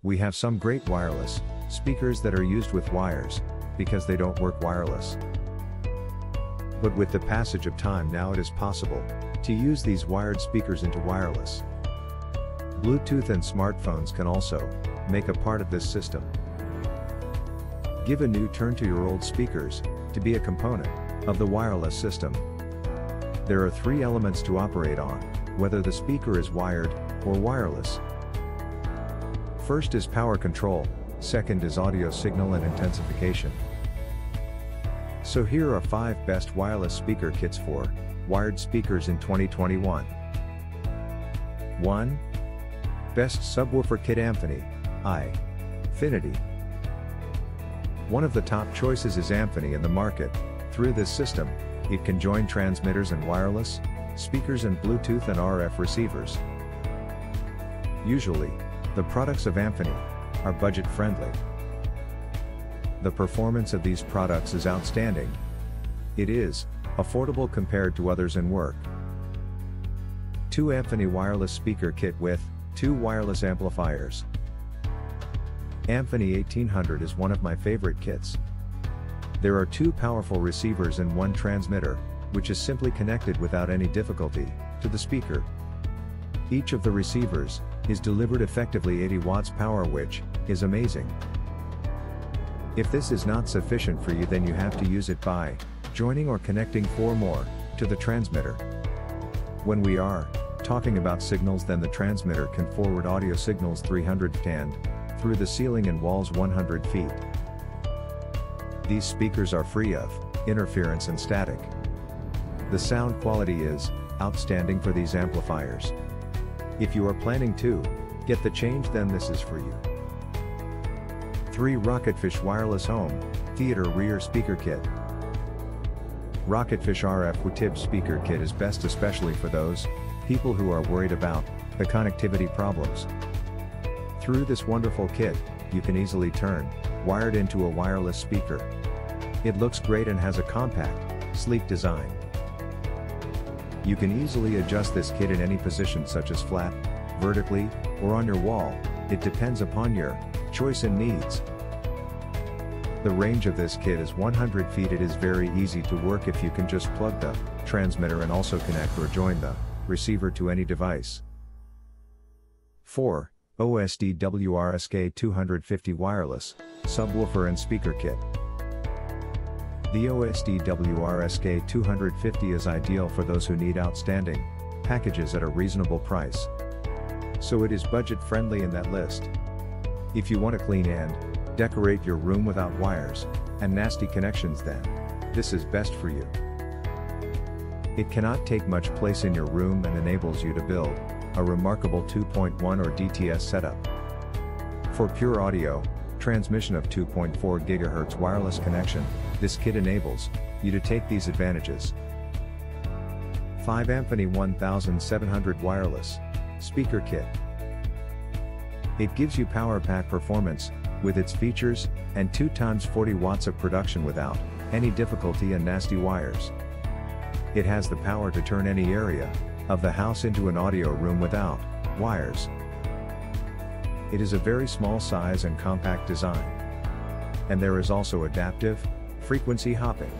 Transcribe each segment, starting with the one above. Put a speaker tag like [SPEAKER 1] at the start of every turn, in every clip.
[SPEAKER 1] We have some great wireless speakers that are used with wires, because they don't work wireless. But with the passage of time now it is possible to use these wired speakers into wireless. Bluetooth and smartphones can also make a part of this system. Give a new turn to your old speakers to be a component of the wireless system. There are three elements to operate on, whether the speaker is wired or wireless. First is power control, second is audio signal and intensification. So here are 5 best wireless speaker kits for wired speakers in 2021. 1. Best Subwoofer Kit Amphony, iFinity. One of the top choices is Amphony in the market. Through this system, it can join transmitters and wireless speakers and Bluetooth and RF receivers. Usually, the products of Amphony are budget-friendly. The performance of these products is outstanding. It is affordable compared to others in work. 2 Amphony wireless speaker kit with 2 wireless amplifiers. Amphony 1800 is one of my favorite kits. There are 2 powerful receivers and 1 transmitter, which is simply connected without any difficulty to the speaker. Each of the receivers is delivered effectively 80 watts power, which is amazing. If this is not sufficient for you, then you have to use it by joining or connecting 4 more to the transmitter. When we are talking about signals, then the transmitter can forward audio signals 310 through the ceiling and walls 100 feet. These speakers are free of interference and static. The sound quality is outstanding for these amplifiers. If you are planning to get the change, then this is for you. 3 Rocketfish WirelessHome Theater RearSpeaker Kit. Rocketfish RF WTIB speaker kit is best, especially for those people who are worried about the connectivity problems. Through this wonderful kit, you can easily turn wired into a wireless speaker. It looks great and has a compact, sleek design. You can easily adjust this kit in any position, such as flat, vertically, or on your wall. It depends upon your choice and needs. The range of this kit is 100 feet. It is very easy to work if you can just plug the transmitter and also connect or join the receiver to any device. 4. OSD WRSK 250 Wireless Subwoofer and Speaker Kit. The OSD WRSK 250 is ideal for those who need outstanding packages at a reasonable price. So it is budget friendly in that list. If you want to clean and decorate your room without wires and nasty connections, then this is best for you. It cannot take much place in your room and enables you to build a remarkable 2.1 or DTS setup. For pure audio transmission of 2.4 GHz wireless connection, this kit enables you to take these advantages. 5 Amphony 1700 Wireless Speaker Kit. It gives you power pack performance with its features and 2 times 40 watts of production without any difficulty and nasty wires. It has the power to turn any area of the house into an audio room without wires. It is a very small size and compact design. And there is also adaptive frequency hopping.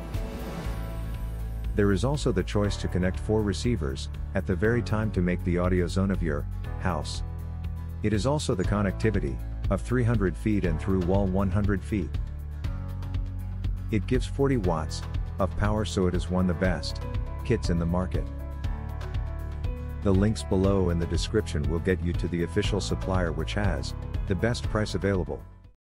[SPEAKER 1] There is also the choice to connect 4 receivers at the very time to make the audio zone of your house. It is also the connectivity of 300 feet and through wall 100 feet. It gives 40 watts of power, so it is one of the best kits in the market. The links below in the description will get you to the official supplier, which has the best price available.